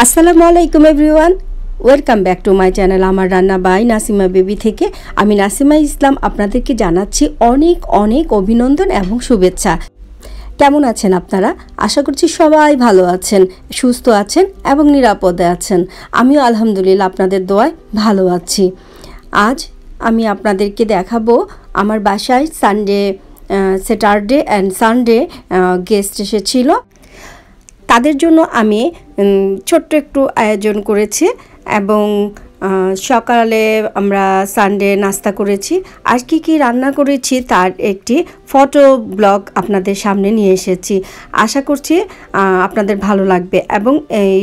আসসালামু আলাইকুম everyone, welcome back to my channel আমার রান্না বাই নাসিমা বেবি থেকে। আমি নাসিমা ইসলাম আপনাদেরকে জানাচ্ছি অনেক অনেক অভিনন্দন এবং শুভেচ্ছা। কেমন আছেন আপনারা? আশা করছি সবাই ভালো আছেন, সুস্থ আছেন এবং নিরাপদে আছেন। আমিও আলহামদুলিল্লাহ আপনাদের দোয়ায় ভালো আছি। আজ আমি আপনাদেরকে দেখাবো আমার বাসায় স্যাটারডে অ্যান্ড সানডে গেস্ট এসেছিল। তাদের জন্য আমি ছোট্ট একটু আয়োজন করেছি এবং সকালে আমরা সানডে নাস্তা করেছি। আর কি রান্না করেছি তার একটি ফটো ব্লগ আপনাদের সামনে নিয়ে এসেছি। আশা করছি আপনাদের ভালো লাগবে এবং এই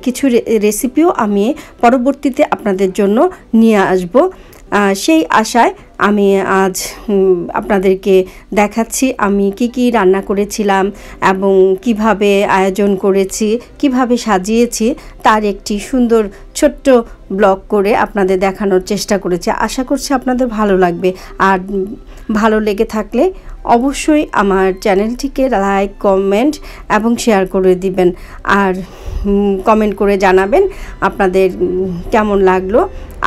কিছু রেসিপিও আমি পরবর্তীতে আপনাদের জন্য নিয়ে আসব। সেই আশায় আমি আজ আপনাদেরকে দেখাচ্ছি আমি কি রান্না করেছিলাম এবং কিভাবে আয়োজন করেছি, কিভাবে সাজিয়েছি তার একটি সুন্দর ছোট্ট ব্লগ করে আপনাদের দেখানোর চেষ্টা করেছি। আশা করছি আপনাদের ভালো লাগবে। আর ভালো লেগে থাকলে অবশ্যই আমার চ্যানেলটিকে লাইক, কমেন্ট এবং শেয়ার করে দিবেন। আর কমেন্ট করে জানাবেন আপনাদের কেমন লাগলো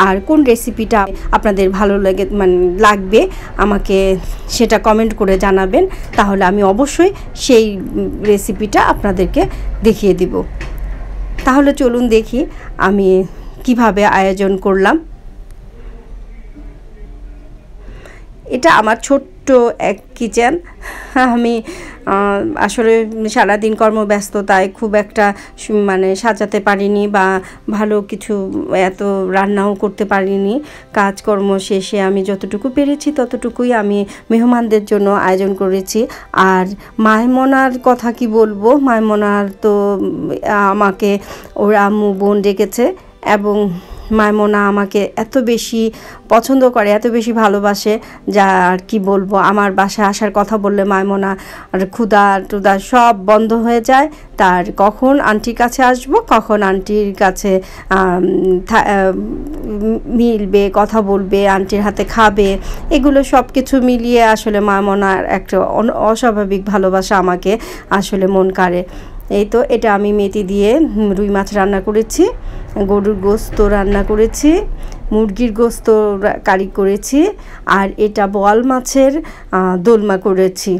আর কোন রেসিপিটা আপনাদের ভালো লাগবে আমাকে সেটা কমেন্ট করে জানাবেন। তাহলে আমি অবশ্যই সেই রেসিপিটা আপনাদেরকে দেখিয়ে দিব। তাহলে চলুন দেখি আমি কিভাবে আয়োজন করলাম। এটা আমার ছোট্ট এক কিচেন। আমি আসলে সারাদিন কর্মব্যস্ততায় খুব একটা সাজাতে পারিনি বা ভালো কিছু এত রান্নাও করতে পারিনি। কাজকর্ম শেষে আমি যতটুকু পেরেছি ততটুকুই আমি মেহমানদের জন্য আয়োজন করেছি। আর মাইমনার কথা কি বলবো, মাইমনার তো আমাকে ওর আম্মু বোন ডেকেছে এবং মাইমনা আমাকে এত বেশি পছন্দ করে, এত বেশি ভালোবাসে যা আর কি বলবো। আমার বাসায় আসার কথা বললে মাইমনা আর ক্ষুধা টুধা সব বন্ধ হয়ে যায়। তার কখন আন্টির কাছে আসবো, কখন আন্টির কাছে মিলবে, কথা বলবে, আন্টির হাতে খাবে, এগুলো সব কিছু মিলিয়ে আসলে মাইমনার একটা অস্বাভাবিক ভালোবাসা আমাকে আসলে মন কাড়ে। এই তো এটা আমি মেথি দিয়ে রুই মাছ রান্না করেছি, গরুর গোস্ত রান্না করেছি, মুরগির গোস্ত কারি করেছি, আর এটা বোয়াল মাছের দোলমা করেছি।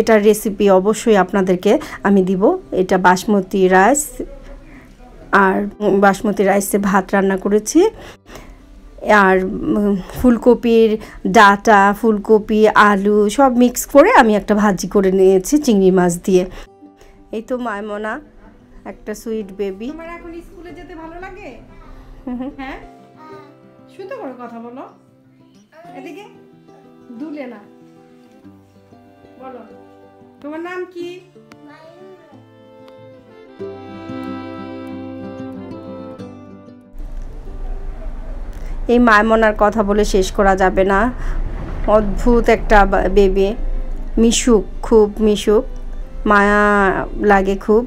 এটার রেসিপি অবশ্যই আপনাদেরকে আমি দিব। এটা বাসমতি রাইস, আর বাসমতি রাইসে ভাত রান্না করেছি। আর ফুলকপির ডাঁটা, ফুলকপি, আলু সব মিক্স করে আমি একটা ভাজি করে নিয়েছি চিংড়ি মাছ দিয়ে। এই তো মাইমনা একটা সুইট বেবি। তোমার এখন স্কুলে যেতে ভালো লাগে? হ্যাঁ, শুনতে বড় কথা বলো, এদিকে দুলে না, বলো তোমার নাম কি? এই মাইমনার কথা বলে শেষ করা যাবে না। অদ্ভুত একটা বেবি, মিশুক, খুব মিশুক, মায়া লাগে খুব।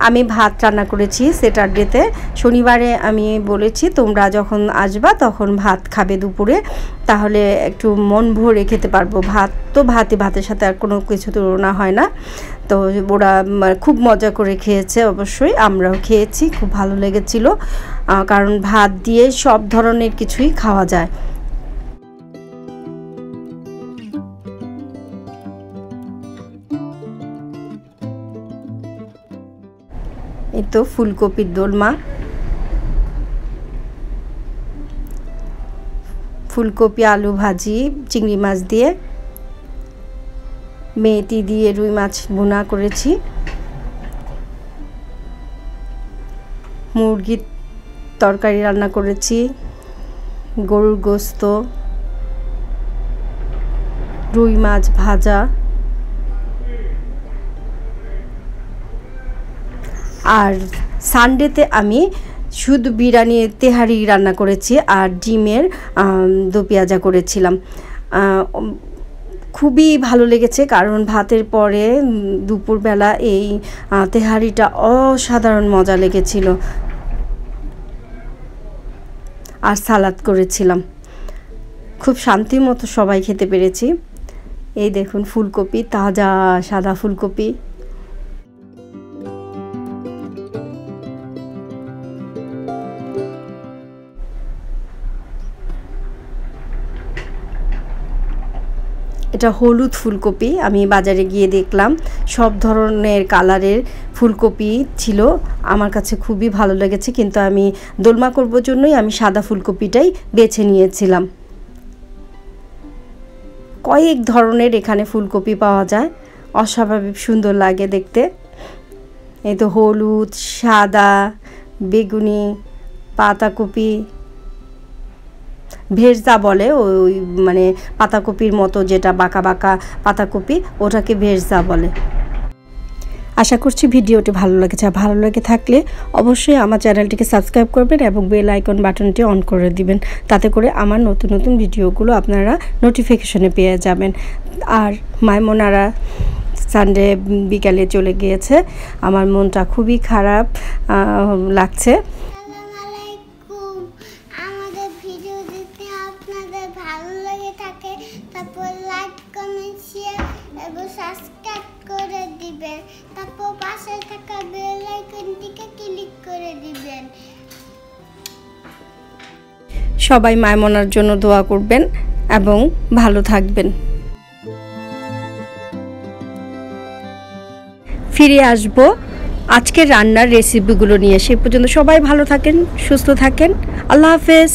আমি ভাত রান্না করেছি স্যাটারডেতে। শনিবারে আমি বলেছি তোমরা যখন আসবা তখন ভাত খাবে দুপুরে, তাহলে একটু মন ভরে খেতে পারবো। ভাত তো ভাতের সাথে আর কোনো কিছু তুলনা হয় না। তো ওরা খুব মজা করে খেয়েছে, অবশ্যই আমরাও খেয়েছি, খুব ভালো লেগেছিল। কারণ ভাত দিয়ে সব ধরনের কিছুই খাওয়া যায়। এই তো ফুলকপির দোলমা, ফুলকপি আলু ভাজি চিংড়ি মাছ দিয়ে, মেথি দিয়ে রুই মাছ ভুনা করেছি, মুরগির তরকারি রান্না করেছি, গরুর গোস্ত, রুই মাছ ভাজা, আর সানডেতে আমি শুধু বিরিয়ানি তেহারি রান্না করেছি আর ডিমের দো পেঁয়াজা করেছিলাম। খুবই ভালো লেগেছে কারণ ভাতের পরে দুপুরবেলা এই তেহারিটা অসাধারণ মজা লেগেছিল। আর সালাদ করেছিলাম। খুব শান্তির মতো সবাই খেতে পেরেছি। এই দেখুন ফুলকপি, তাজা সাদা ফুলকপি। এটা হলুদ ফুলকপি। আমি বাজারে গিয়ে দেখলাম সব ধরনের কালারের ফুলকপি ছিল, আমার কাছে খুবই ভালো লেগেছে, কিন্তু আমি দোলমা করবার জন্যই আমি সাদা ফুলকপিটাই বেছে নিয়েছিলাম। কয়েক ধরনের এখানে ফুলকপি পাওয়া যায়, অস্বাভাবিক সুন্দর লাগে দেখতে। এই তো হলুদ, সাদা, বেগুনি, পাতাকপি, ভেজা বলে ওই মানে পাতাকপির মতো যেটা বাঁকা বাঁকা পাতাকপি, ওটাকে ভেজা বলে। আশা করছি ভিডিওটি ভালো লেগেছে। ভালো লেগে থাকলে অবশ্যই আমার চ্যানেলটিকে সাবস্ক্রাইব করবেন এবং বেল আইকন বাটনটি অন করে দিবেন, তাতে করে আমার নতুন নতুন ভিডিওগুলো আপনারা নোটিফিকেশনে পেয়ে যাবেন। আর মাইমোনারা সানডে বিকালে চলে গিয়েছে, আমার মনটা খুবই খারাপ লাগছে। তারপর লাইক, কমেন্ট, শেয়ার এবং সাবস্ক্রাইব করে দিবেন। তারপর পাশে থাকা বেল আইকনটিকে ক্লিক করে দিবেন। সবাই মাইমোনার জন্য দোয়া করবেন এবং ভালো থাকবেন। ফিরে আসবো আজকের রান্নার রেসিপিগুলো নিয়ে। সে পর্যন্ত সবাই ভালো থাকেন, সুস্থ থাকেন। আল্লাহ হাফেজ।